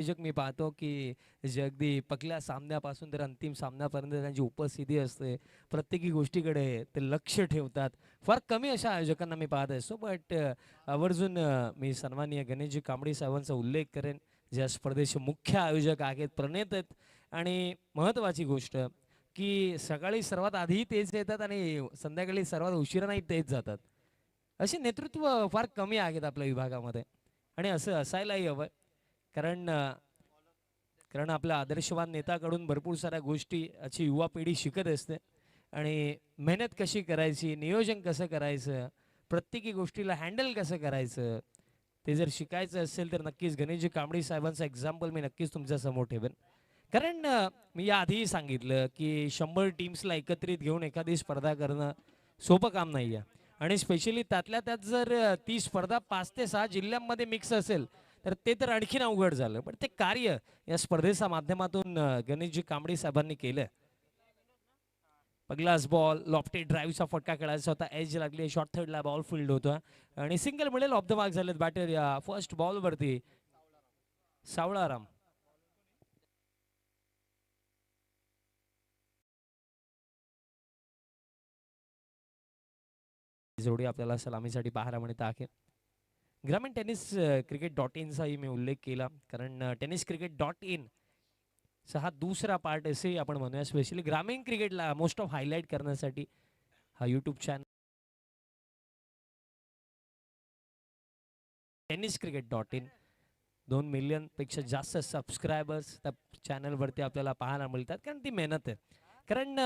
आयोजक मी पाहतो की जे अगदी पहिल्या सामन्यापासून तर अंतिम सामन्यापर्यंत त्यांची उपस्थिती असते. प्रत्येकी गोष्टीकडे ते लक्ष ठेवतात. फार कमी अशा आयोजकांना मी पाहत असतो. बट आवर्जून मी सन्माननीय गणेशजी कांबळी साहेबांचा उल्लेख करेन. ज्या स्पर्धेचे मुख्य आयोजक आहेत, प्रणेते आहेत. आणि महत्त्वाची गोष्ट की सकाळी सर्वात आधी तेच येतात आणि संध्याकाळी सर्वात उशिराही तेच जातात. असे नेतृत्व फार कमी आहेत आपल्या विभागामध्ये आणि असं असायलाही हवं. कारण कारण आपल्या आदर्शवान नेत्याकडून भरपूर साऱ्या गोष्टी अशी युवा पिढी शिकत असते आणि मेहनत कशी करायची, नियोजन कसं करायचं, प्रत्येकी गोष्टीला हँडल कसं करायचं, ते जर शिकायचं असेल तर नक्कीच गणेशजी कांबळी साहेबांचं एक्झाम्पल मी नक्कीच तुमच्या समोर ठेवेन. कारण मी याआधीही सांगितलं की 100 टीम्सला एकत्रित घेऊन एखादी स्पर्धा करणं सोपं काम नाही आहे. आणि स्पेशली त्यातल्या त्यात जर ती स्पर्धा 5 ते 6 जिल्ह्यांमध्ये मिक्स असेल तर ते तर आणखीन अवघड झालं. पण ते कार्य या स्पर्धेच्या माध्यमातून गणेशजी कांबळी साहेबांनी केलं. पहिलाच बॉल लॉफ्टेड ड्राईव्हचा फटका खेळायचा होता. एज लागली, शॉर्ट थर्डला बॉल फील्ड होता आणि सिंगल मिळेल. ऑफ द मार्क झालेत बॅटर या फर्स्ट बॉलवरती. सावळाराम जोडी आपल्याला सलामीसाठी पाहायला मिळत आहे. ग्रामीण टेनिस क्रिकेट.in मी उल्लेख केला कारण टेनिस क्रिकेट.in हा दुसरा पार्ट असे आपण म्हणूया. स्पेशली ग्रामीण क्रिकेटला मोस्ट ऑफ हायलाईट करण्यासाठी हा यूट्यूब चॅनल tenniscricket.in 2 मिलियन पेक्षा जास्त सबस्क्रायबर्स त्या चॅनलवरती आपल्याला पाहायला मिळतात. कारण ती मेहनत आहे. कारण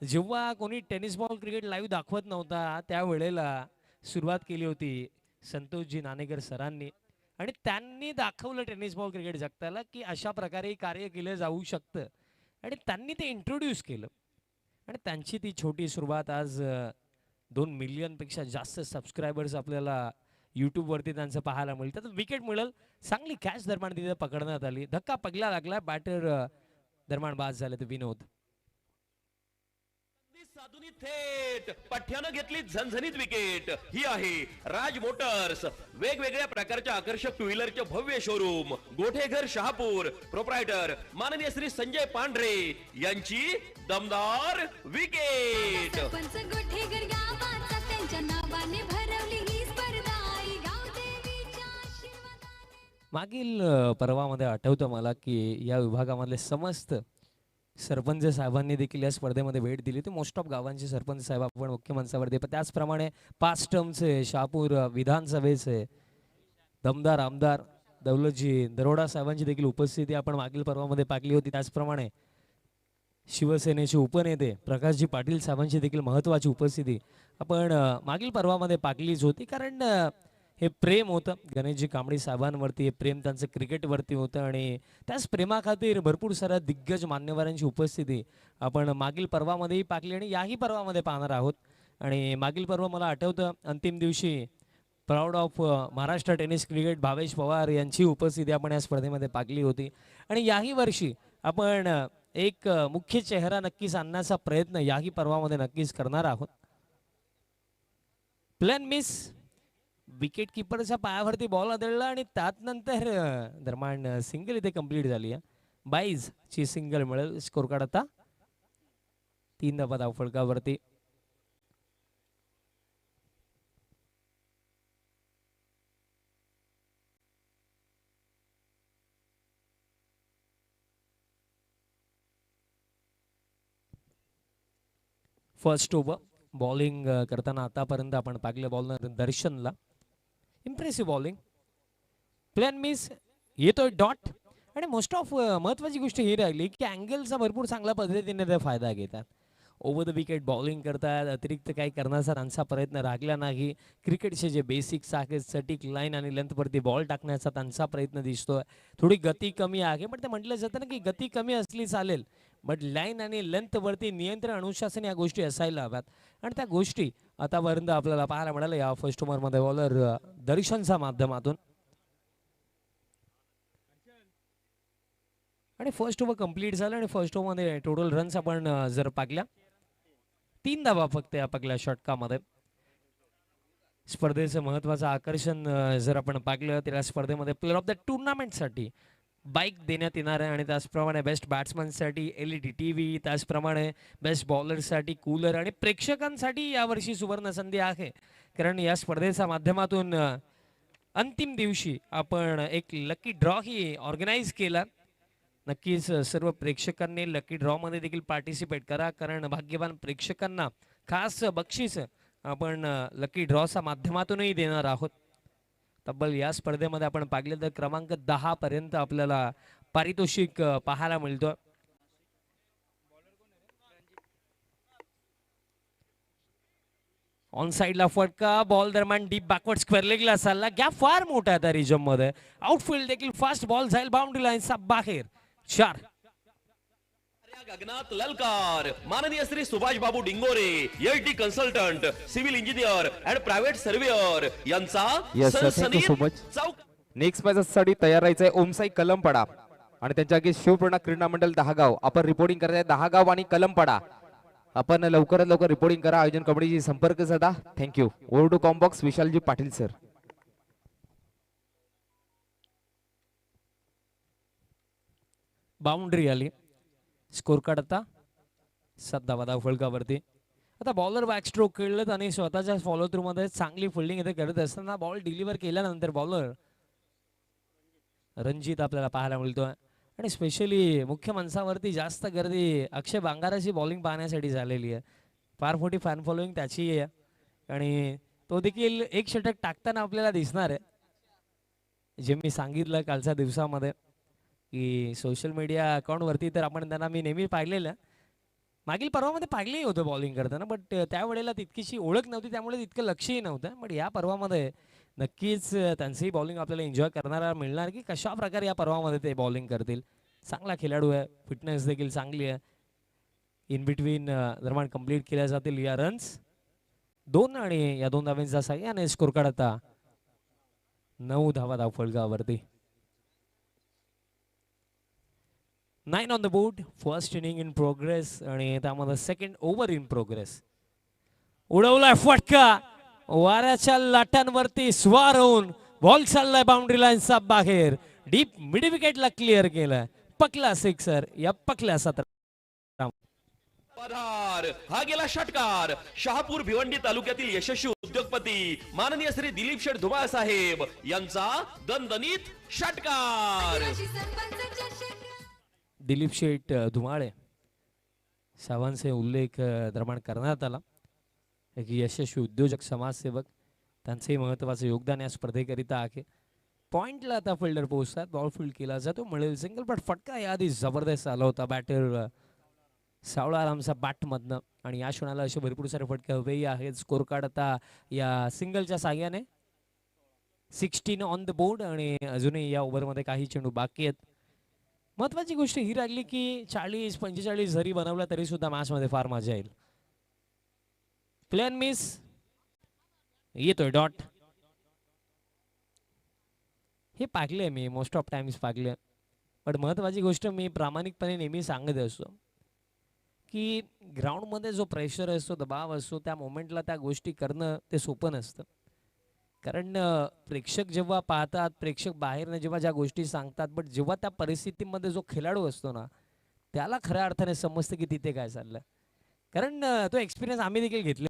जेव्हा कोणी टेनिस बॉल क्रिकेट लाईव्ह दाखवत नव्हता त्यावेळेला सुरुवात केली होती संतोषजी नाणेकर सरांनी आणि त्यांनी दाखवलं टेनिस बॉल क्रिकेट जगताला की अशा प्रकारे कार्य केलं जाऊ शकतं आणि त्यांनी ते इंट्रोड्यूस केलं आणि त्यांची ती छोटी सुरुवात आज 2 मिलियन पेक्षा जास्त सबस्क्रायबर्स आपल्याला यूट्यूबवरती त्यांचं पाहायला मिळतं. तर विकेट मिळेल. चांगली कॅच दरम्यान तिथे पकडण्यात आली. धक्का पगला लागला. बॅटर दरम्यान बाद झाले ते विनोद. साधुनी थेट पठ्यानं घेतली झणझणीत विकेट. ही आहे राज मोटर्स, वेगवेगळ्या प्रकारच्या आकर्षक टू व्हीलरचे भव्य शोरूम, गोठेघर शहापूर. प्रोप्रायटर माननीय श्री संजय पांढरे यांची दमदार विकेट. मागील पर्वामध्ये आठवतं मला की या विभागामधले समस्त सरपंच साहेबांनी देखील या स्पर्धेमध्ये भेट दिली होती. मोस्ट ऑफ गावांचे सरपंच साहेब आपण मुख्य मंचावरती. पण त्याचप्रमाणे 5 टर्मचे शहापूर विधानसभेचे दमदार आमदार दौलतजी दरोडा साहेबांची देखील उपस्थिती आपण मागील पर्वामध्ये पाहिली होती. त्याचप्रमाणे शिवसेनेचे उपनेते प्रकाशजी पाटील साहेबांची देखील महत्त्वाची उपस्थिती आपण मागील पर्वामध्ये पाहिलीच होती. कारण हे प्रेम होतं गणेशजी कांबळी साहेबांवरती. हे प्रेम त्यांचं क्रिकेटवरती होतं आणि त्याच प्रेमाखातीर भरपूर साऱ्या दिग्गज मान्यवरांची उपस्थिती आपण मागील पर्वामध्येही पाहिली आणि याही पर्वामध्ये पाहणार आहोत. आणि मागील पर्व मला आठवतं अंतिम दिवशी proud of Maharashtra tennis cricket Bhavesh Pawar यांची उपस्थिती आपण या स्पर्धेमध्ये पाहिली होती. आणि याही वर्षी आपण एक मुख्य चेहरा नक्कीच आणण्याचा प्रयत्न याही पर्वामध्ये नक्कीच करणार आहोत. प्लॅन मिस विकेट किपरच्या पायावरती बॉल आदळला आणि त्यात नंतर दरम्यान सिंगल इथे कंप्लीट झाली आहे. 22 ची सिंगल मिळेल. स्कोर कार्ड आता 3 धावा धावफलकावरती. फर्स्ट ओव्हर बॉलिंग करताना आतापर्यंत आपण पाहिलं बॉलर दर्शनला इम्प्रेसिव्ह बॉलिंग. प्लॅन मिस येतोय डॉट आणि मोस्ट ऑफ महत्त्वाची गोष्ट ही राहिली की अँगलचा भरपूर चांगल्या पद्धतीने ते फायदा घेतात. ओव्हर द विकेट बॉलिंग करतात. अतिरिक्त काही करण्याचा त्यांचा प्रयत्न राहिला नाही. क्रिकेटचे जे बेसिक्स आहेत सटीक लाईन आणि लेंथवरती बॉल टाकण्याचा त्यांचा प्रयत्न दिसतोय. थोडी गती कमी आहे पण ते म्हटलं जातं ना की गती कमी असली चालेल बट लाईन आणि लेंथवरती नियंत्रण अनुशासन या गोष्टी असायला हव्यात आणि त्या गोष्टी आतापर्यंत आपल्याला पाहायला मिळाल्या या फर्स्ट ओव्हरमध्ये बॉलर दर्शनच्या माध्यमातून. आणि फर्स्ट ओव्हर कंप्लीट झालं आणि फर्स्ट ओव्हरमध्ये टोटल रन्स आपण जर पाहिल्या 3 धावा फक्त या पहिल्या षटकामध्ये. स्पर्धेचं महत्त्वाचं आकर्षण जर आपण पाहिलं तर या स्पर्धेमध्ये प्लेअर ऑफ द टुर्नामेंटसाठी बाईक देण्यात येणार आहे आणि त्याचप्रमाणे बेस्ट बॅट्समनसाठी LED TV, त्याचप्रमाणे बेस्ट बॉलरसाठी कूलर आणि प्रेक्षकांसाठी यावर्षी सुवर्ण संधी आहे. कारण या स्पर्धेच्या माध्यमातून अंतिम दिवशी आपण एक लकी ड्रॉ ही ऑर्गनाईज केला. नक्कीच सर्व प्रेक्षकांनी लकी ड्रॉ मध्ये देखील पार्टिसिपेट करा, कारण भाग्यवान प्रेक्षकांना खास बक्षीस आपण लकी ड्रॉच्या माध्यमातूनही देणार आहोत. तब्बल या स्पर्धेमध्ये आपण पाहिलं तर क्रमांक 10 पर्यंत आपल्याला पारितोषिक पाहायला मिळतो. ऑन साइडला फटका, बॉल दरम्यान डीप बॅकवर्ड स्क्वेअर लेगला चालला, गॅप फार मोठा आहे त्या रिजम मध्ये. आउटफील्ड देखील फास्ट बॉल जाईल बाउंड्री लाईनचा बाहेर. 4. गगनात ललकार माननीय Shri Subhash Babu Dingore LT consultant civil engineer and private surveyor यांचा चौक. नेक्स्ट मॅच साठी तयार राहायचंय ओमसाई कलमपाडा आणि त्यांच्या आगे शिवपूर्णा क्रीडा मंडळ 10 गाव. आपण रिपोर्टिंग करायचंय 10 गाव आणि कलमपाडा. आपण लवकरात लवकर रिपोर्टिंग करा. आयोजन कमिटीची संपर्क साधा. थँक्यू. ओव्हर टू कॉम्बॉक्स विशालजी पाटील सर. बाउंड्री आली. स्कोर कार्ड आता 7 धावा फलकावरती. आता बॉलर बॅक स्ट्रोक खेळलेत आणि स्वतःच्या फॉलो थ्रू मध्ये चांगली फिल्डिंग इथे करत असताना बॉल डिलिव्हर केल्यानंतर बॉलर रणजित आपल्याला पाहायला मिळतोय. आणि स्पेशली मुख्य माणसावरती जास्त गर्दी अक्षय बांगाराची बॉलिंग पाहण्यासाठी झालेली आहे. फार मोठी फॅन फॉलोईंग त्याची आहे आणि तो देखील एक षटक टाकताना आपल्याला दिसणार आहे. जे मी सांगितलं कालच्या दिवसामध्ये की सोशल मीडिया अकाउंटवरती तर आपण त्यांना मी नेहमी पाहिलेलं. मागील पर्वामध्ये पाहिलेही होतं बॉलिंग करताना, बट त्यावेळेला तितकीशी ओळख नव्हती, त्यामुळे तितकं लक्षही नव्हतं. बट या पर्वामध्ये नक्कीच त्यांचंही बॉलिंग आपल्याला एन्जॉय करणारा मिळणार की कशा प्रकारे या पर्वामध्ये ते बॉलिंग करतील. चांगला खेळाडू आहे, फिटनेस देखील चांगली आहे. इन बिटवीन दरम्यान कंप्लीट केल्या जातील या रन्स 2 आणि या 2 धावांचा साह्याने स्कोर कार्ड आता 9 धावा फलकावरती. 9 on the board. First inning in progress आणि त्यामध्ये सेकंड ओव्हर इन प्रोग्रेस. उडवलाय फटका, वाऱ्याच्या लाटांवरती स्वार होऊन बॉल चाललाय बाउंड्री लाईनचा बाहेर. डीप मिड विकेटला क्लिअर केलाय. पकला सिक्सर या पकल्या 17. पधार हा गेला षटकार. शहापूर भिवंडी तालुक्यातील यशस्वी उद्योगपती माननीय श्री दिलीप शेठ धुमाळ साहेब यांचा दणदणीत षटकार. दिलीप शेठ धुमाळे साहेबांचे उल्लेख दरम्यान करण्यात आला. एक यशस्वी उद्योजक, समाजसेवक, त्यांचंही महत्वाचं योगदान या स्पर्धेकरिता आहे. पॉइंटला आता फिल्डर पोहोचतात, बॉल फील्ड केला जातो, मिळेल सिंगल. पण फटका याआधी जबरदस्त आला होता बॅटर सावळा आरामचा बॅट मधनं आणि या क्षणाला असे भरपूर सारे फटके हवेही आहेत. स्कोर कार्ड आता या सिंगलच्या साह्याने 16 ऑन द बोर्ड आणि अजूनही या ओव्हरमध्ये काही चेंडू बाकी आहेत. महत्वाची गोष्ट ही राहिली की 40-45 जरी बनवला तरी सुद्धा मॅच मध्ये फार मजा येईल. प्लेन मिस येतोय डॉट. हे पाकले मी मोस्ट ऑफ टाइम्स पाकले. पण महत्वाची गोष्ट मी प्रामाणिकपणे नेहमी सांगत असतो की ग्राउंड मध्ये जो प्रेशर असतो, दबाव असतो, त्या मोमेंटला त्या गोष्टी करणं ते सोपं नसतं. कारण प्रेक्षक जेव्हा पाहतात, प्रेक्षक बाहेरनं जेव्हा ज्या गोष्टी सांगतात, बट जेव्हा त्या परिस्थितीमध्ये जो खेळाडू असतो ना, त्याला खऱ्या अर्थाने समजतं की तिथे काय चाललं. कारण तो एक्सपिरियन्स आम्ही देखील घेतले.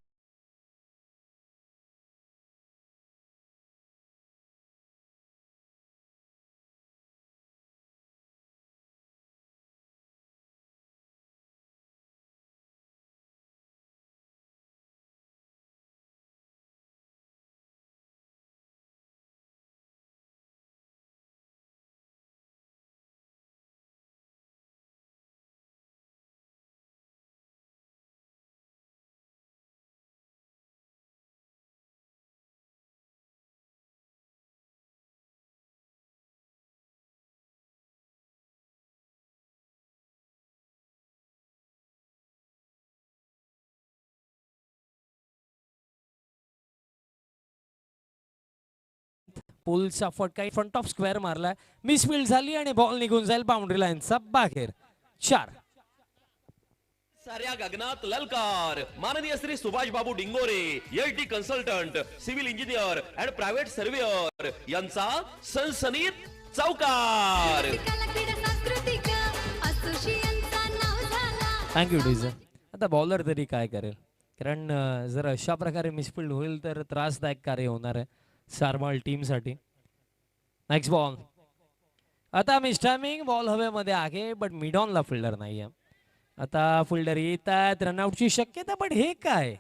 पुलचा फटका फ्रंट ऑफ स्क्वेअर मारलाय, मिसफील्ड झाली आणि बॉल निघून जाईल बाउंड्री लाईनचा बाहेर. 4. साऱ्या गगनात ललकार माननीय Shri Subhash Babu Dingore LT consultant civil engineer and private surveyor यांचा सनसनीत चौकार. थँक्यू डिझर. आता बॉलर तरी काय करेल, कारण जर अशा प्रकारे मिसफिल्ड होईल तर त्रासदायक कार्य होणार आहे सारमाल टीमसाठी. Next ball. आता मिस्टामिंग बॉल हवेमध्ये आहे, बट मिडॉनला फिल्डर नाहीये. आता फिल्डर येत आहेत, रनआउटची शक्यता, बट हे काय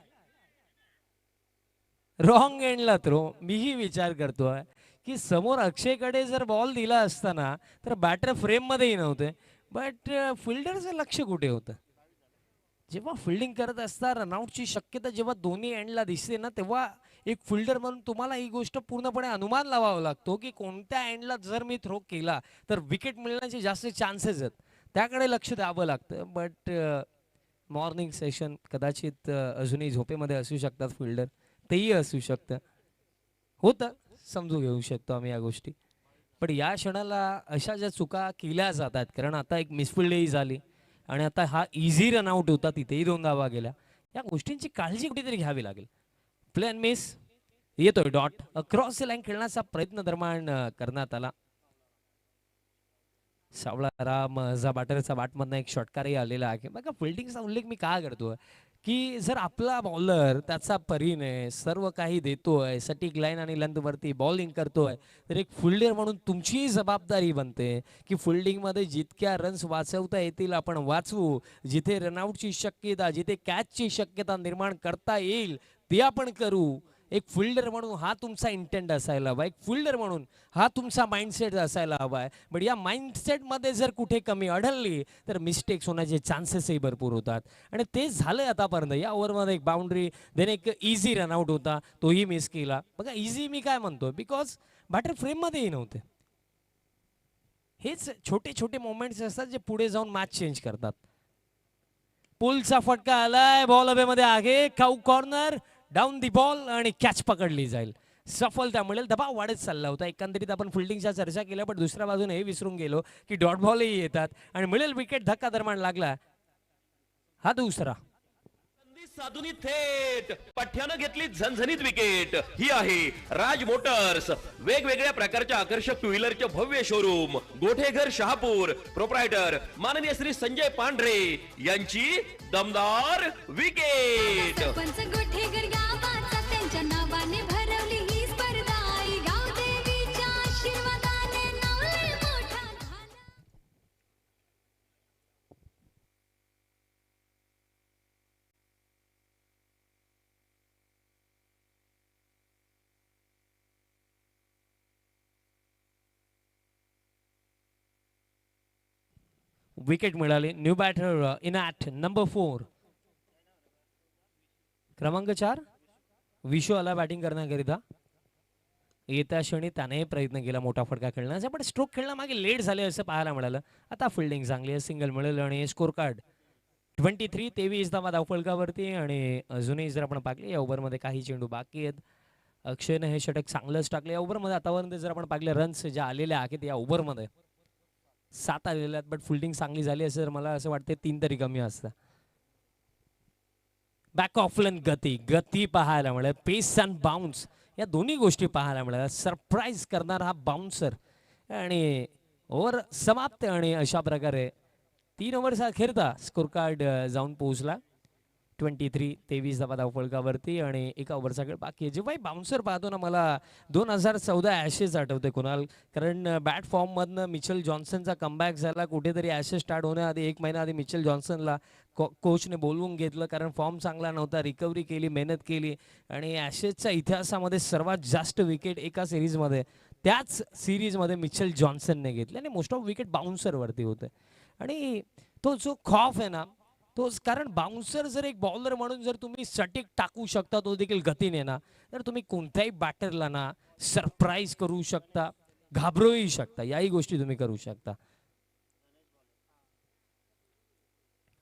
रॉंग एंडला थ्रो. मीही विचार करतोय की समोर अक्षयकडे जर बॉल दिला असताना तर बॅटर फ्रेममध्येही नव्हते, बट फिल्डरचं लक्ष कुठे होतं. जेव्हा फिल्डिंग करत असता रनआउटची शक्यता जेव्हा दोन्ही एंडला दिसते ना, तेव्हा एक फिल्डर म्हणून तुम्हाला ही गोष्ट पूर्णपणे अनुमान लावावा लागतो की कोणत्या एंडला जर मी थ्रो केला तर विकेट मिळण्याचे जास्त चान्सेस आहेत, त्याकडे लक्ष द्यावं लागतं. बट मॉर्निंग सेशन कदाचित अजूनही झोपेमध्ये असू शकतात फिल्डर, तेही असू शकतं, होतं, समजू घेऊ शकतो आम्ही या गोष्टी. पण या क्षणाला अशा ज्या चुका केल्या जातात, कारण आता एक मिसफिल्डही झाली आणि आता हा इझी रनआउट होता, तिथेही 2 धावा गेल्या, या गोष्टींची काळजी कुठेतरी घ्यावी लागेल. प्लेन मिस येतोय डॉट, क्रॉस लाईन खेळण्याचा प्रयत्न दरम्यान करण्यात आला. सावळा राम बॅटरचा बॅटमधनं एक षटकारही आलेला आहे. बघा फिल्डिंगचा उल्लेख मी का करतोय की जर आपला बॉलर त्याचा परीने सर्व काही देतोय, सटीक लाईन आणि लेंथवरती बॉलिंग करतोय, तर एक फिल्डर म्हणून तुमचीही जबाबदारी बनते की फिल्डिंगमध्ये जितक्या रन्स वाचवता येतील आपण वाचवू, जिथे रनआउटची शक्यता, जिथे कॅचची शक्यता निर्माण करता येईल ते आपण करू. एक फिल्डर म्हणून हा तुमचा इंटेंट असायला हवा, एक फिल्डर म्हणून हा तुमचा माइंडसेट असायला हवा आहे. बट या माइंडसेटमध्ये जर कुठे कमी आढळली तर मिस्टेक्स होण्याचे चान्सेसही भरपूर होतात, आणि ते झालंय आतापर्यंत. या ओव्हरमध्ये एक बाउंड्री, देन एक इझी रनआउट होता, तोही मिस केला. बघा इझी मी काय म्हणतो, बिकॉज बॅटर फ्रेममध्येही नव्हते. हेच छोटे छोटे मोमेंट्स असतात जे पुढे जाऊन मॅच चेंज करतात. पुलचा फटका आलाय, बॉल हवेमध्ये आहे, काऊ कॉर्नर, डाऊन दी बॉल आणि कॅच पकडली जाईल, सफलता मिळेल. दबाव वाढत चालला होता. एकंदरीत आपण फिल्डिंगच्या चर्चा केल्या, पण दुसऱ्या बाजूने हे विसरून गेलो की डॉट बॉलही येतात आणि मिळेल विकेट. धक्का दरम्यान लागला, हा दुसरा. साधुनी थेट पठ्यानं घेतली झणझणीत विकेट. ही आहे राज मोटर्स, वेगवेगळ्या प्रकारच्या आकर्षक टू व्हीलरचे भव्य शोरूम, गोठेघर शहापूर, प्रोप्रायटर माननीय श्री संजय पांढरे यांची दमदार विकेट. विकेट मिळाली. New batter in at number 4, क्रमांक 4 विशू आला बॅटिंग करण्याकरिता. येत्या क्षणी त्याने प्रयत्न केला मोठा फटका खेळण्याचा, पण स्ट्रोक खेळण्यामागे लेट झाले असं पाहायला मिळालं. आता फिल्डिंग चांगली आहे, सिंगल मिळेल आणि स्कोर कार्ड 23 धावा धावफलकावरती. आणि अजूनही जर आपण पाहिले या ओव्हरमध्ये काही चेंडू बाकी आहेत. अक्षयने हे षटक चांगलंच टाकले या ओव्हरमध्ये. आतापर्यंत जर आपण पाहिले रन्स ज्या आलेल्या आहेत या ओव्हरमध्ये 7 आलेल्या आहेत, बट फिल्डिंग चांगली झाली असेल, मला असं वाटतं 3 तरी कमी असतं. बॅक ऑफलाईन गती पाहायला मिळेल, पेस अँड बाउन्स या दोन्ही गोष्टी पाहायला मिळाल्या. सरप्राईज करणारा हा बाउन्सर आणि ओव्हर समाप्त. आणि अशा प्रकारे 3 ओव्हर्स खेळता स्कोर कार्ड जाऊन पोहोचला 23 धावा धावफलकावरती आणि एका ओव्हरचा खेळ बाकी आहे. जेव्हा बाउन्सर पाहतो ना, मला 2014 ॲशेस आठवते कुणाल, कारण बॅट फॉर्ममधनं मिचेल जॉन्सनचा कमबॅक झाला. कुठेतरी ॲशेस स्टार्ट होण्याआधी 1 महिना आधी मिचेल जॉन्सनला कोचने बोलवून घेतलं, कारण फॉर्म चांगला नव्हता. रिकव्हरी केली, मेहनत केली आणि ॲशेसच्या इतिहासामध्ये सर्वात जास्त विकेट एका सिरीजमध्ये, त्याच सिरीजमध्ये मिचेल जॉन्सनने घेतले आणि मोस्ट ऑफ विकेट बाउन्सरवरती होते. आणि तो जो खौफ आहे ना तोच, कारण बाउन्सर जर एक बॉलर म्हणून जर तुम्ही सटीक टाकू शकता, तो देखील गतीने ना, तर तुम्ही कोणत्याही बॅटरला ना सरप्राईज करू शकता, घाबरूही शकता, याही गोष्टी तुम्ही करू शकता.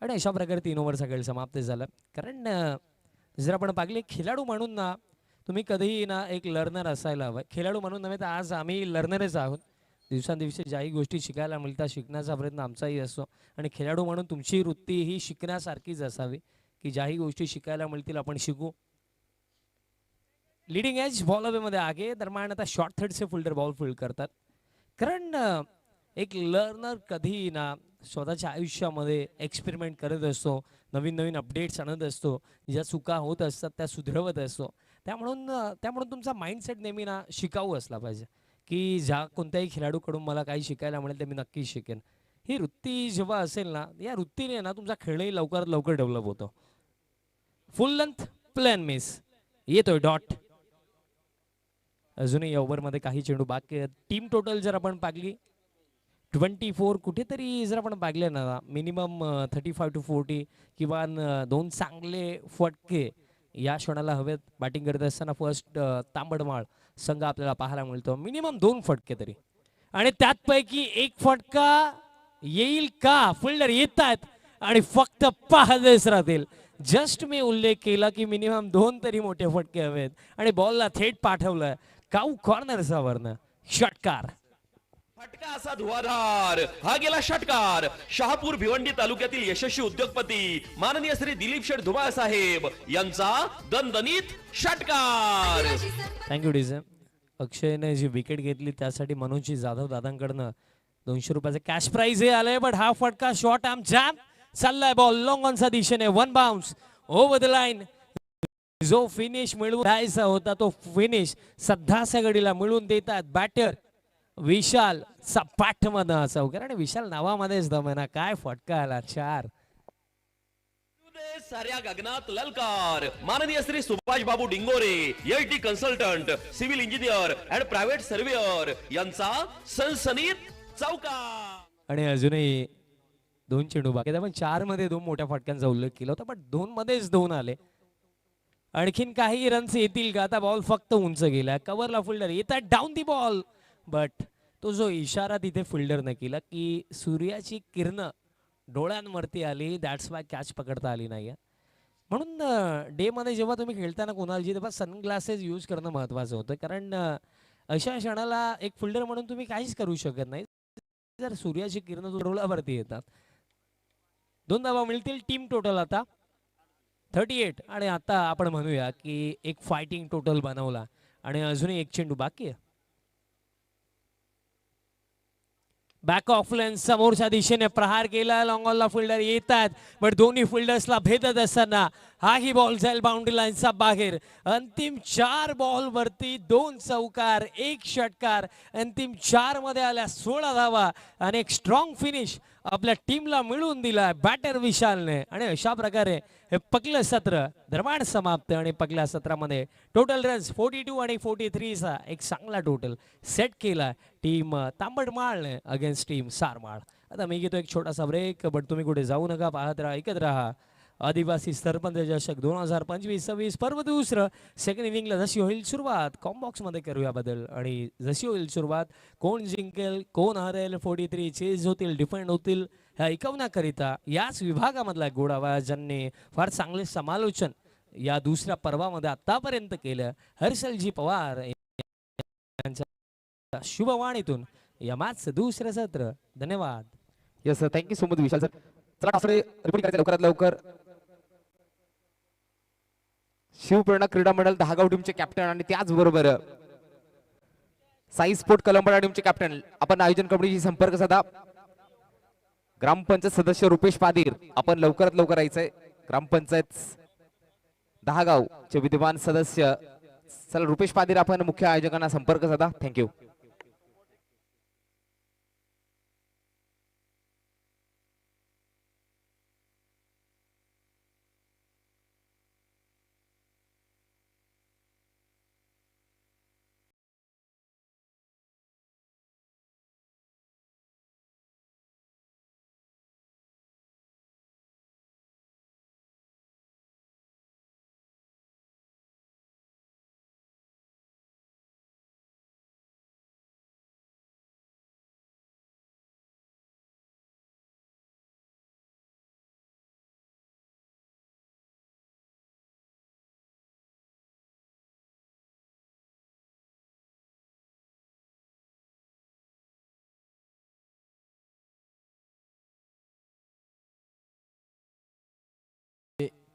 आणि अशा प्रकारे 3 ओव्हरचा खेळ समाप्त झाला. कारण जर आपण पाहिले खेळाडू म्हणून ना, तुम्ही कधीही ना एक लर्नर असायला हवं. खेळाडू म्हणून नव्हे तर आज आम्ही लर्नरच आहोत. दिवसांदिवशी ज्याही गोष्टी शिकायला मिळतात, शिकण्याचा प्रयत्न आमचाही असतो. आणि खेळाडू म्हणून तुमची वृत्ती ही शिकण्यासारखीच असावी, की ज्याही गोष्टी शिकायला मिळतील आपण शिकू. लिडिंग एज बॉल हवेमध्ये आगे दरम्यान आता शॉर्ट थर्डचे फिल्डर बॉल फील्ड करतात. कारण एक लर्नर कधी ना स्वतःच्या आयुष्यामध्ये एक्सपेरिमेंट करत असतो, नवीन नवीन अपडेट्स आणत असतो, ज्या चुका होत असतात त्या सुधरवत असतो. त्यामुळं तुमचा माइंडसेट नेहमी ना शिकाऊ असला पाहिजे, की ज्या कोणत्याही खेळाडूकडून मला काही शिकायला मिळेल ते मी नक्कीच शिकेन. ही वृत्ती जेव्हा असेल ना, या वृत्तीने ना तुमचा खेळही लवकरात लवकर डेव्हलप होतो. फुल लेंथ प्लॅन मिस येतोय डॉट. अजूनही या ओव्हरमध्ये काही चेंडू बाकी आहेत. टीम टोटल जर आपण पाहिली 24 कुठेतरी जर आपण पाहिले ना मिनिमम 35 to 40 किंवा दोन चांगले फटके या क्षणाला हवेत बॅटिंग करत असताना फर्स्ट तांबडमाळ संघ आपल्याला पाहायला मिळतो. मिनिमम 2 फटके तरी आणि त्यातपैकी एक फटका येईल का? फिल्डर येत आहेत आणि फक्त पाहतेच राहतील. जस्ट मी उल्लेख केला की मिनिमम 2 तरी मोठे फटके हवेत आणि बॉलला थेट पाठवलं काऊ कॉर्नरचा वरनं षटकार. फटका असा धुवाधार हा गेला षटकार. शहापूर भिवंडी तालुक्यातील यशस्वी उद्योगपती माननीय श्री दिलीप शेठ धुमाळ साहेब यांचा दणदणीत षटकार. Thank you DJ. अक्षयने जी विकेट घेतली त्यासाठी मनोजी जाधव दादांकडनं 200 रुपयाचे कॅश प्राइज हे आलंय. बट हा फटका शॉट आम जॅम चाललाय. बॉल लॉंग ऑनच्या दिशेने one bounce over the line. जो फिनिश मिळवून द्यायचा होता तो फिनिश सध्याच्या घडीला मिळवून देतात बॅटर विशाल सपाट मधनं चौकार आणि विशाल नावामध्येच दम आहे ना. काय फटका आला 4. साऱ्या गगनात ललकार. माननीय Shri Subhash Babu Dingore LT consultant civil engineer and private surveyor यांचा सनसनीत चौकार. आणि अजूनही 2 चेंडू बाकी आहेत. आपण 4 मध्ये 2 मोठ्या फटक्यांचा उल्लेख केला होता पण 2 मध्येच 2 आले. आणखीन काही रन्स येतील का? आता बॉल फक्त उंच गेला. कव्हरला फिल्डर येतात डाऊन दी बॉल. बट तो जो इशारा तिथे फिल्डरने केला की सूर्याची किरण डोळ्यांवरती आली दॅट्स वाय कॅच पकडता आली नाही. म्हणून डे मध्ये जेव्हा तुम्ही खेळताना कोणाला तेव्हा सनग्लासेस यूज करणं महत्वाचं होतं. कारण अशा क्षणाला एक फिल्डर म्हणून तुम्ही काहीच करू शकत नाही जर सूर्याची किरण डोळ्यावरती येतात. 2 धावा मिळतील. टीम टोटल आता 38 आणि आता आपण म्हणूया की एक फायटिंग टोटल बनवला आणि अजूनही एक चेंडू बाकी आहे. बॅक ऑफ लेन समोरच्या दिशेने प्रहार केला. लॉंग ऑनला फिल्डर येतात बट दोन्ही फिल्डर्सला भेटत असताना हाही बॉल जाईल बाउंड्री लाईनचा बाहेर. अंतिम 4 बॉल वरती 2 चौकार 1 षटकार. अंतिम 4 मध्ये आल्या 16 धावा आणि एक स्ट्रॉंग फिनिश आपल्या टीमला मिळवून दिला बॅटर विशालने. आणि अशा प्रकारे हे पहिलं सत्र दरम्यान समाप्त आणि पहिल्या सत्रामध्ये टोटल रन्स 42 आणि 43 चा एक चांगला टोटल सेट केला टीम तांबडमाळने अगेन्स्ट टीम सारमाळ. आता मी घेतो एक छोटासा ब्रेक बट तुम्ही कुठे जाऊ नका. पाहत राहा ऐकत राहा आदिवासी सरपंच चषक 2025-26 पर्व दुसरं सेकंड इनिंगला जशी होईल सुरुवात कॉम्बॉक्स मध्ये करूया बदल. आणि जशी होईल सुरुवात कोण जिंकेल कोण हरेल 43 चेज होतील डिफेंड होतील ह्या ऐकवण्याकरिता याच विभागामधला गोडावा ज्यांनी फार चांगले समालोचन या दुसऱ्या पर्वामध्ये आतापर्यंत केलं हर्षलजी पवार यांच्या शुभवाणीतून या मॅच दुसरं सत्र. धन्यवाद. Yes sir thank you so much Vishal sir. चला रिपोर्ट करायचं लवकरात लवकर. शिवप्रेरणा क्रीडा मंडळ दहागाव टीमचे कॅप्टन आणि त्याचबरोबर साई स्पोर्ट कलंबडा टीमचे कॅप्टन आपण आयोजन कमिटीशी संपर्क साधा. ग्रामपंचायत सदस्य रुपेश पादीर आपण लवकरात लवकर यायचंय. ग्रामपंचायत दहागाव चे विद्यमान सदस्य चला रुपेश पादीर आपण मुख्य आयोजकांना संपर्क साधा. थँक्यू.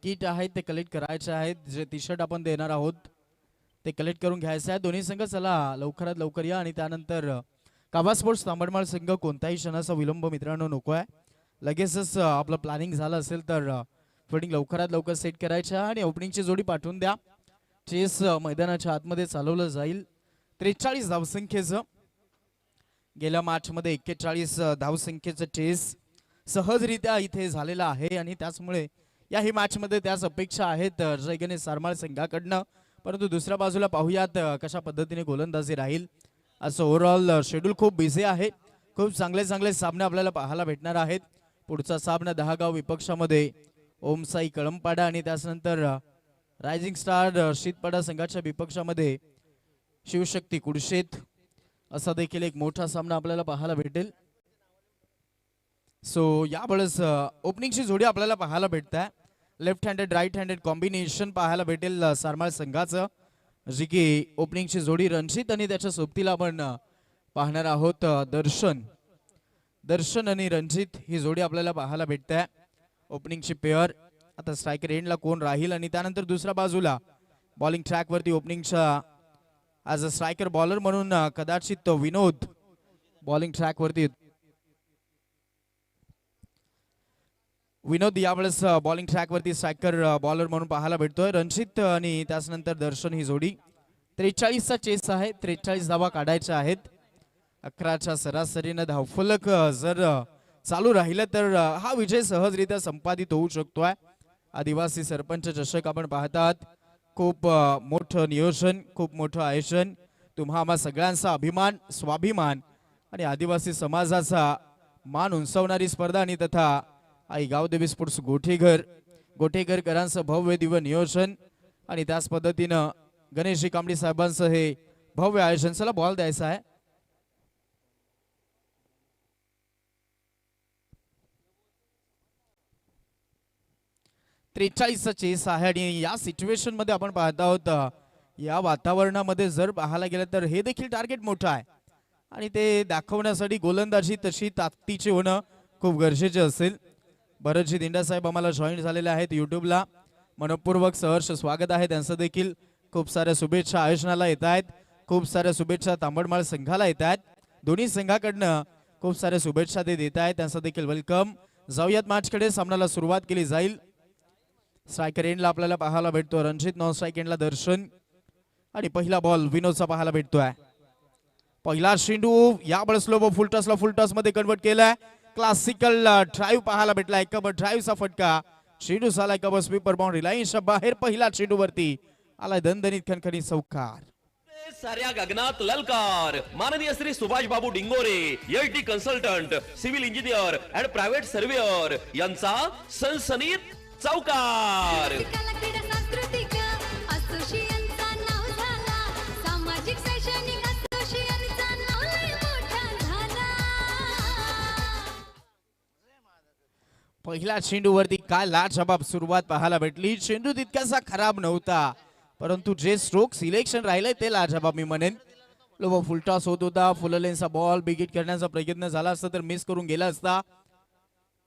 किट आहेत ते कलेक्ट करायचे आहेत. जे टी शर्ट आपण देणार आहोत ते कलेक्ट करून घ्यायचे आहे. दोन्ही संघ चला लवकरात लवकर या आणि त्यानंतर कावा स्पोर्ट्स तांबडमाळ संघ कोणताही क्षणाचा विलंब मित्रांनो नको आहे. लगेचच आपलं प्लॅनिंग झालं असेल तर फिल्डिंग लवकरात लवकर सेट करायच्या आणि ओपनिंगची जोडी पाठवून द्या. चेस मैदानाच्या आतमध्ये चालवलं जाईल. 43 धावसंख्येचं गेल्या मॅच मध्ये 41 धावसंख्येचं चेस सहजरित्या इथे झालेला आहे आणि त्याचमुळे याही मॅच मध्ये त्याच अपेक्षा आहेत गणेश सारमाळ संघाकडनं. परंतु दुसऱ्या बाजूला पाहूयात कशा पद्धतीने गोलंदाजी राहील. असं ओव्हरऑल शेड्यूल खूप बिझी आहे. खूप चांगले चांगले सामने आपल्याला पाहायला भेटणार आहेत. पुढचा सामना दहागाव विपक्षामध्ये ओमसाई कळंपाडा आणि त्यानंतर रायझिंग स्टार शीतपाडा संघाच्या विपक्षामध्ये शिवशक्ती कुडशेत असा देखील एक मोठा सामना आपल्याला पाहायला भेटेल. सो यावेळेस ओपनिंगची जोडी आपल्याला पाहायला भेटत आहे. Left handed right handed combination पाहायला भेटेल सारमाळ संघाचं, जी की ओपनिंगची जोडी रणजित आणि त्याच्या सोबतीला आपण पाहणार आहोत दर्शन आणि रणजित ही जोडी आपल्याला पाहायला भेटत आहे. ओपनिंगची पेअर. आता स्ट्रायकर एंडला कोण राहील आणि त्यानंतर दुसऱ्या बाजूला बॉलिंग ट्रॅक वरती ओपनिंगच्या ॲज अ स्ट्रायकर बॉलर म्हणून कदाचित विनोद बॉलिंग ट्रॅक वरती. विनोद यावेळेस बॉलिंग ट्रॅक वरती स्ट्रायकर बॉलर म्हणून पाहायला भेटतोय. रणजित आणि त्यानंतर दर्शन ही जोडी. 43चा चेस आहे. 43 धावा काढायच्या आहेत. 11च्या सरासरीनं धावफलक जर चालू राहिलं तर हा विजय सहजरित्या संपादित होऊ शकतोय. आदिवासी सरपंच चषक आपण पाहतात. खूप मोठं नियोजन, खूप मोठं आयोजन, तुम्हा आम्हा सगळ्यांचा अभिमान, स्वाभिमान आणि आदिवासी समाजाचा मान उंचावणारी स्पर्धा आणि तथा आई गावदेवी स्पोर्ट्स गोठेकरांचं भव्य दिव्य नियोजन आणि त्याच पद्धतीनं गणेशजी कांबडी साहेबांचं हे भव्य आयोजन. चला बॉल द्यायचा आहे. त्रेचाळीसचा चेस आहे आणि या सिच्युएशन मध्ये आपण पाहत आहोत या वातावरणामध्ये जर पाहायला गेलं तर हे देखील टार्गेट मोठं आहे आणि ते दाखवण्यासाठी गोलंदाजी तशी ताकदीची होणं खूप गरजेचे असेल. भरतजी दिंडा साहेब आम्हाला जॉईन झालेले आहेत युट्यूबला. मनपूर्वक सहर्ष स्वागत आहे त्यांचं देखील. खूप साऱ्या शुभेच्छा आयोजनाला येत आहेत. खूप साऱ्या शुभेच्छा तांबडमाळ संघाला येत आहेत. दोन्ही संघाकडनं खूप साऱ्या शुभेच्छा ते देत आहेत, त्यांचं देखील वेलकम. जाऊयात मॅचकडे. सामन्याला सुरुवात केली जाईल. स्ट्रायकर एंडला आपल्याला पाहायला भेटतो रणजित, नॉन स्ट्राईक एंडला दर्शन आणि पहिला बॉल विनोदचा पाहायला भेटतोय. पहिला चेंडू यावेळेस स्लो फुल टॉस मध्ये कन्वर्ट केलाय. क्लासिकल ड्राईव्ह पाहायला भेटला. कबर ड्राईव्हचा फटका. चेंडू झाला कबर स्वीपर बाउंड्री लाईनच्या बाहेर. पहिला चेंडू वरती आलाय दणदणीत खणखणीत चौकार. साऱ्या गगनात ललकार. माननीय Shri Subhash Babu Dingore, LT consultant, civil engineer and private surveyor यांचा सनसनीत चौकार. पहिल्या चेंडूवरती काय लाजबाब सुरुवात पाहायला भेटली. चेंडू तितकासा खराब नव्हता, परंतु जे स्ट्रोक सिलेक्शन राहिलंय ते लाजबाब मी म्हणेन. लो फुलटॉस होत होता. फुललेनचा बॉल बिगिट करण्याचा प्रयत्न झाला असता तर मिस करून गेला असता,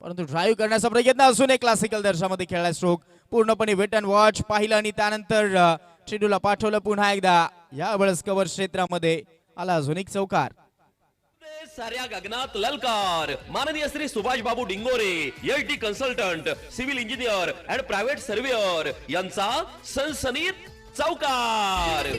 परंतु ड्राईव्ह करण्याचा प्रयत्न असून एक क्लासिकल दर्जामध्ये खेळला. स्ट्रोक पूर्णपणे वेट अँड वॉच पाहिलं आणि त्यानंतर चेंडूला पाठवलं पुन्हा एकदा. यावेळेस कव्हर क्षेत्रामध्ये आला अजून एक चौकार. साऱ्या गगनात ललकार. माननीय Shri Subhash Babu Dingore, LT consultant, civil engineer and private surveyor यांचा सनसनीत चौकार.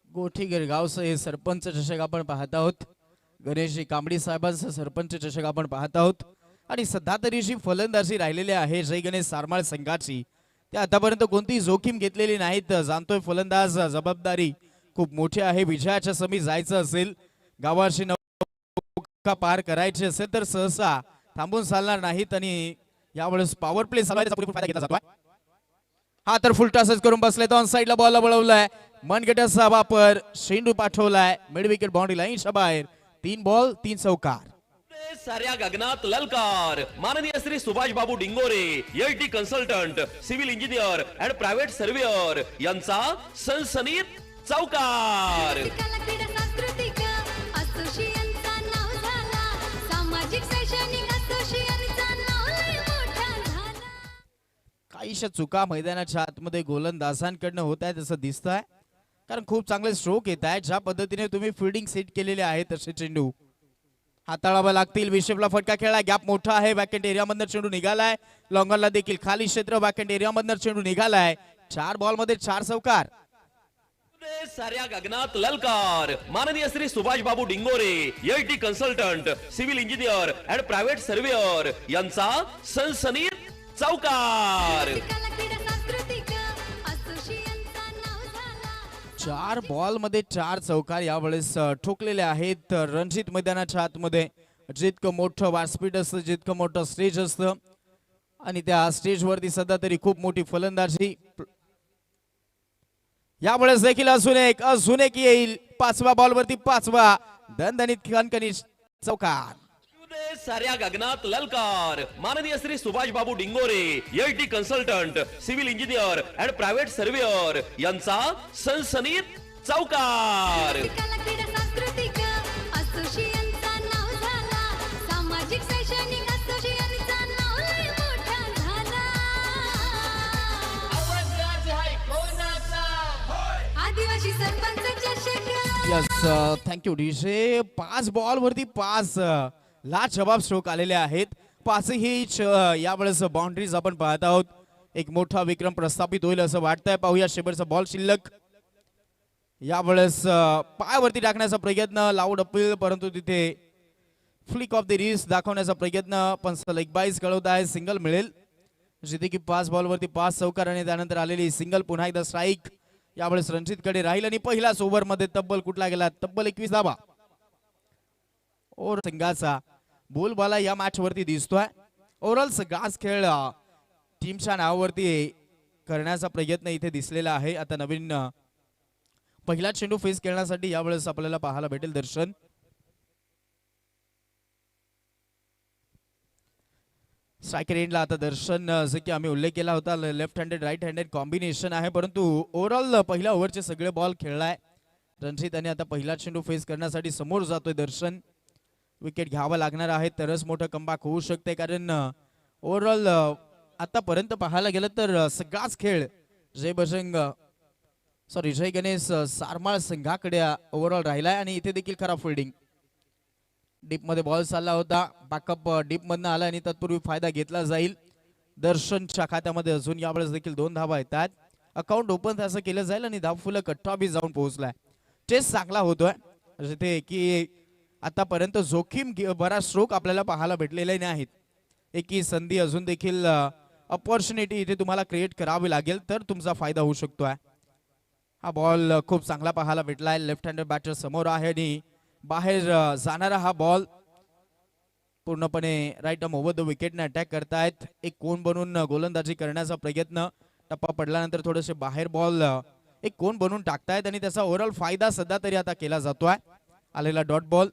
गोठीगर गावचं हे सरपंच चषक आपण पाहत आहोत. गणेशजी कांबडी साहेबांचं सरपंच चषक आपण पाहत आहोत आणि सध्या तरी जी फलंदाजी राहिलेली आहे जय गणेश सारमाळ संघाची, ते आतापर्यंत कोणतीही जोखीम घेतलेली नाहीत. जाणतोय फलंदाज जबाबदारी खूप मोठी आहे. विजयाच्या समी जायचं असेल, गावाची नौका पार करायची असेल तर सहसा थांबून चालणार नाहीत आणि यावेळेस पॉवर प्ले चालवायचा पुरेपूर फायदा घेतला जातोय. हा तर फुलटॉसच करून बसले. ऑन साइडला बॉलला वळवलाय. मनगटाचा वापर. चेंडू पाठवलाय मिड विकेट बाउंड्री लाईनच्या बाहेर. 3 बॉल 3 चौकार. साऱ्या गगनात ललकार. माननीय Shri Subhash Babu Dingore, LT consultant, civil engineer and private surveyor यांचा सनसनीत चौकार. कला क्रीडा सांस्कृतिक असोसिएशनचा नाव झाला, सामाजिक शैक्षणिक असोसिएशनचा नाव लय मोठा झाला. काहीशा चुका मैदानाच्या आतमध्ये गोलंदाजांकडनं होत आहेत असं दिसतंय, कारण खूप चांगले स्ट्रोक येत आहेत. ज्या पद्धतीने तुम्ही फिल्डिंग सेट केलेले आहे तसे चेंडू हाताळावे लागतील. विशेफला फटका खेळला, गॅप मोठा आहे, बॅकएंड एरियामधनं चेंडू निघालाय. लॉंगरला देखील खाली क्षेत्र, बॅकएंड एरियामधनं चेंडू निघालाय. 4 बॉलमध्ये 4 चौकार. साऱ्या गगनात ललकार. माननीय Shri Subhash Babu Dingore, AT consultant, civil engineer and private surveyor यांचा सनसनीत चौकार. कला क्रीडा सांस्कृतिक असोसिएशनचा नाव झाला. 4 बॉलमध्ये 4 चौकार यावेळेस ठोकलेले आहेत. रणजित मैदानाच्या आतमध्ये जितकं मोठं व्यासपीठ असतं, जितकं मोठं स्टेज असतं आणि त्या स्टेजवरती सध्या तरी खूप मोठी फलंदाजी यावेळेस देखील अजून एक येईल. 5व्या बॉलवरती 5वा दणदणीत खणखणीत चौकार. साऱ्या गगनात ललकार. माननीय Shri Subhash Babu Dingore, AT consultant, civil engineer and private surveyor यांचा सनसनीत चौकार. कला क्रीडा सांस्कृतिक असोसिएशनचा नाव झाला, सामाजिक शैक्षणिक असोसिएशनचा नाव लय मोठा झाला. आदिवासी सरपंच चषक. Yes, thank you DJ. 5 बॉलवरती 5 लाजवाब स्ट्रोक आलेले आहेत. 5ही यावेळेस बाउंड्रीज आपण पाहत आहोत. एक मोठा विक्रम प्रस्थापित होईल असं वाटतंय. पाहूया शेवटचा बॉल शिल्लक. यावेळेस पायावरती टाकण्याचा प्रयत्न, लाऊड अपील, परंतु तिथे फ्लिक ऑफ द रिस्ट दाखवण्याचा प्रयत्न, पण लेग बाईज कळवत आहे सिंगल मिळेल. जिथे की 5 बॉलवरती 5 चौकार आणि त्यानंतर आलेली सिंगल पुन्हा एकदा स्ट्राईक यावेळेस रणजितकडे राहील आणि पहिल्याच ओव्हरमध्ये तब्बल कुठला गेला, तब्बल 21 धावा. और संघाचा बोलबाला या मॅच वरती दिसतोय. ओव्हरऑल सगळाच खेळ टीमच्या नावावरती करण्याचा प्रयत्न इथे दिसलेला आहे. आता नवीन पहिला चेंडू फेस करण्यासाठी यावेळेस आपल्याला पाहायला भेटेल दर्शन. स्ट्रायकर एंडला आता दर्शन, जसे की आम्ही उल्लेख केला होता, left handed right handed combination आहे, परंतु ओव्हरऑल पहिल्या ओव्हरचे सगळे बॉल खेळलाय रणजित आणि आता पहिला चेंडू फेस करण्यासाठी समोर जातोय दर्शन. विकेट घ्यावं लागणार आहे तरच मोठं कमबॅक होऊ शकते, कारण ओव्हरऑल आतापर्यंत पाहायला गेलं तर सगळाच खेळ जय गणेश सारमाळ संघाकडे ओव्हरऑल राहिलाय आणि इथे देखील खराब फिल्डिंग. डीप मध्ये बॉल चालला होता, बॅकअप डीप मधनं आला आणि तत्पूर्वी फायदा घेतला जाईल. दर्शनच्या खात्यामध्ये अजून यावेळेस देखील 2 धावा येतात. अकाउंट ओपन त्याचं केलं जाईल आणि धावफुलं कट्टाबी जाऊन पोहोचलाय. चेस चांगला होतोय, जिथे की आतापर्यंत जोखीम बराच स्ट्रोक आपल्याला पाहायला भेटलेले नाहीत. एकी संधी अजून देखील अपॉर्च्युनिटी इथे तुम्हाला क्रिएट करावी लागेल तर तुमचा फायदा होऊ शकतोय. हा बॉल खूप चांगला पाहायला भेटलाय. लेफ्ट हँडेड बॅटर समोर आहे आणि बाहेर जाणारा हा बॉल पूर्णपणे राईट आर्म ओव्हर द विकेटने अटॅक करतायत. एक कोण बनवून गोलंदाजी करण्याचा प्रयत्न, टप्पा पडल्यानंतर थोडेसे बाहेर बॉल एक कोण बनवून टाकतायत आणि त्याचा ओव्हरऑल फायदा सध्या तरी आता केला जातोय. आलेला डॉट बॉल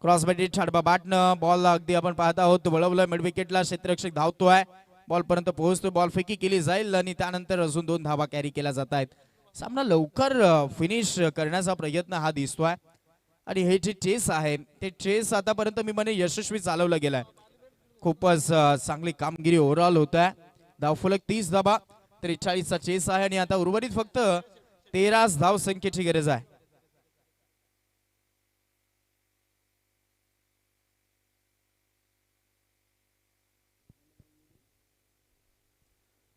क्रॉस बॅटेड छाडबा बॅटनं बॉल अगदी आपण पाहत आहोत वळवलं मिड विकेटला. क्षेत्ररक्षक धावतोय, बॉल पर्यंत पोहोचतोय, बॉल फेकी केली जाईल आणि त्यानंतर अजून 2 धावा कॅरी केल्या जात आहेत. सामना लवकर फिनिश करण्याचा प्रयत्न हा दिसतोय आणि हे जे चेस आहे ते चेस आतापर्यंत मी म्हणे यशस्वी चालवलं गेलाय. खूपच चांगली कामगिरी ओव्हरऑल होत आहे. धावफलक 30 धाबा, 43चा चेस आहे आणि आता उर्वरित फक्त 13 धाव संख्येची गरज आहे.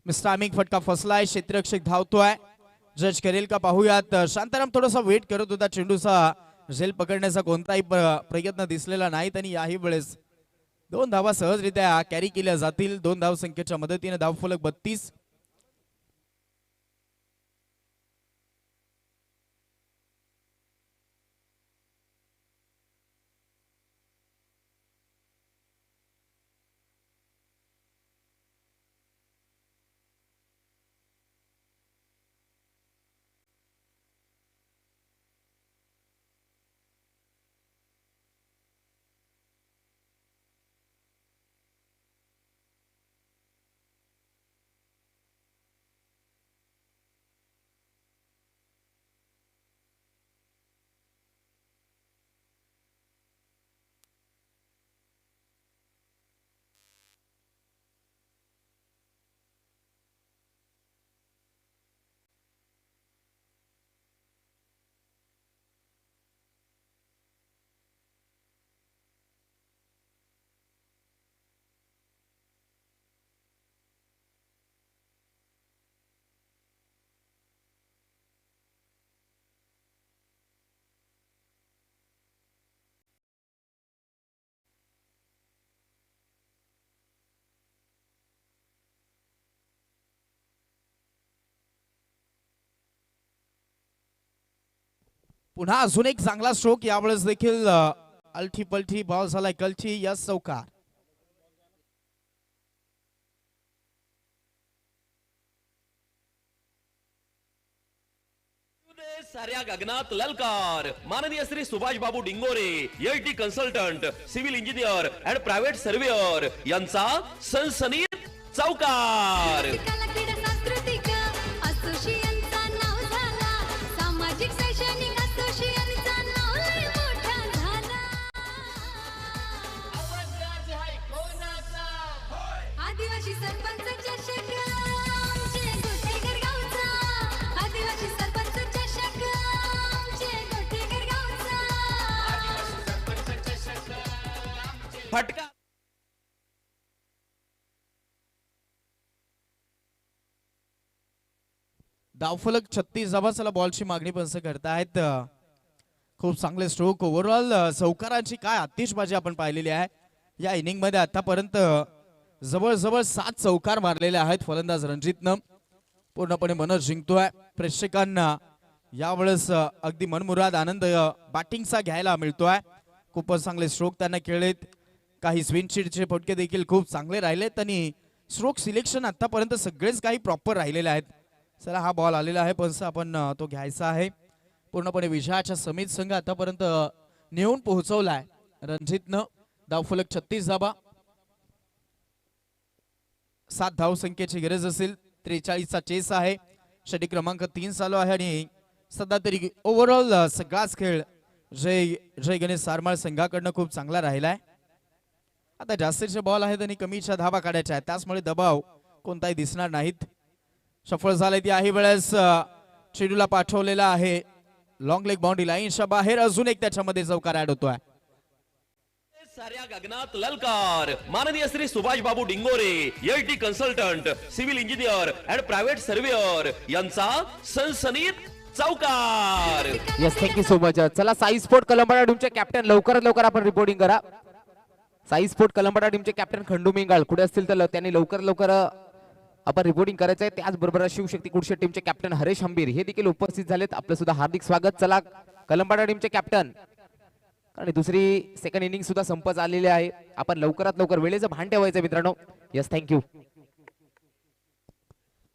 मिस्टामिक फटका फसलाय, क्षेत्ररक्षक धावतोय, जज करेल का पाहूयात. शांताराम थोडासा वेट करत होता, चेंडूचा झेल पकडण्याचा कोणताही प्रयत्न दिसलेला नाही आणि याही वेळेस 2 धावा सहजरित्या कॅरी केल्या जातील. 2 धाव संख्येच्या मदतीने धावफलक 32. पुन्हा अजून एक चांगला स्ट्रोक यावेळेस देखील अलठी पलठी बॉल झालाय कलठी या चौकार. साऱ्या गगनात ललकार. माननीय Shri Subhash Babu Dingore, LT consultant, civil engineer and private surveyor यांचा सनसनीत चौकार. कला क्रीडा सांस्कृतिक असोसिएशनचा नाव झाला. सामाजिक शैक्षणिक असोसिएशनचा नाव लय मोठा झाला. आदिवासी सरपंच चषक आमचे गोठेकर गावचा. आदिवासी सरपंच चषक आमचे गोठेकर गावचा. फटका धावफलक 36 धावा. चला बॉलची मागणी पंच करतायत. खूप चांगले स्ट्रोक. ओव्हरऑल चौकारांची काय आतिषबाजी आपण पाहिलेली आहे या इनिंग मध्ये. आतापर्यंत जवळ 7 चौकार मारलेले आहेत फलंदाज रणजितनं. पूर्णपणे मन जिंकतोय. प्रेक्षकांना यावेळेस अगदी मनमुराद आनंद बॅटिंगचा घ्यायला मिळतोय. खूपच चांगले स्ट्रोक त्यांना खेळलेत. काही स्विंगशीटचे फटके देखील खूप चांगले राहिलेत आणि स्ट्रोक सिलेक्शन आतापर्यंत सगळेच काही प्रॉपर राहिलेले आहेत. चला हा बॉल आलेला आहे पण आपण तो घ्यायचा आहे. पूर्णपणे विजयाच्या समीत संघ आतापर्यंत नेऊन पोहोचवलाय रणजितनं. धावफलक 36 धावा. 7 धावसंख्येची गरज असेल. 43चा चेस आहे. षटक क्रमांक 3 चालू आहे आणि सध्या तरी ओव्हरऑल सगळाच खेळ जय गणेश सारमाळ संघाकडनं खूप चांगला राहिलाय. आता जास्तीचे बॉल आहेत आणि कमीच्या धावा काढायच्या आहेत त्याचमुळे दबाव कोणताही दिसणार नाहीत. सफळ झाले ती आहे वेळेस चेंडूला पाठवलेला आहे लॉंग लेग बाउंड्री लाईनच्या बाहेर. अजून एक त्याच्यामध्ये चौकार ऍड होतोय. साऱ्या गगनात ललकार. माननीय Shri Subhash Babu Dingore, LT consultant, civil engineer and private surveyor यांचा सनसनीत चौकार. Yes thank you so much. चला साई स्पोर्ट कलंबाडा टीमचे कॅप्टन लवकरात लवकर आपण रिपोर्टिंग करा. साई स्पोर्ट कलंबाडा टीमचे कॅप्टन खंडू मिंगाळ कुठे असतील तर त्यांनी लवकर आपण रिपोर्टिंग करायचं आहे. त्याचबरोबर शिवशक्ती कुडशेट टीमचे कॅप्टन हरेश हंबीर हे देखील उपस्थित झालेत. आपलं सुद्धा हार्दिक स्वागत. चला कलंबाडा टीमचे कॅप्टन आणि दुसरी सेकंड इनिंग सुद्धा संपत आलेली आहे. आपण लवकरात लवकर वेळेचं भान ठेवायचं मित्रांनो. Yes thank you.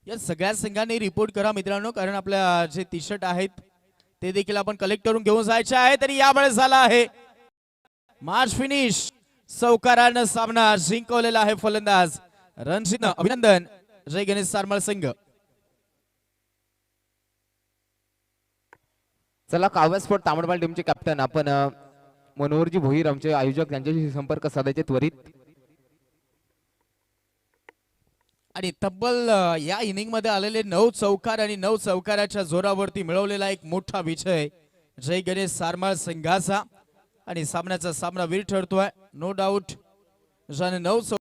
या सगळ्या संघांनी रिपोर्ट करा मित्रांनो कारण आपल्या जे टी शर्ट आहेत ते देखील आपण कलेक्ट करून घेऊन जायचे आहे. तरी यावेळेस झाला आहे मार्च फिनिश. चौकारानं सामना जिंकवलेला आहे फलंदाज रणजित. अभिनंदन जय गणेश सारमाळ संघ. चला काव्या स्पोर्ट तांबडमाल टीमचे कॅप्टन आपण मनोहरजी भोईर आमचे आयोजक त्यांच्याशी संपर्क साधायचे त्वरित. आणि तब्बल या इनिंग मध्ये आलेले 9 चौकार आणि 9 चौकाराच्या जोरावरती मिळवलेला एक मोठा विजय जय गणेश सारमाळ संघाचा आणि सामन्याचा सामनावीर ठरतोय नो डाऊट. ज्याने 9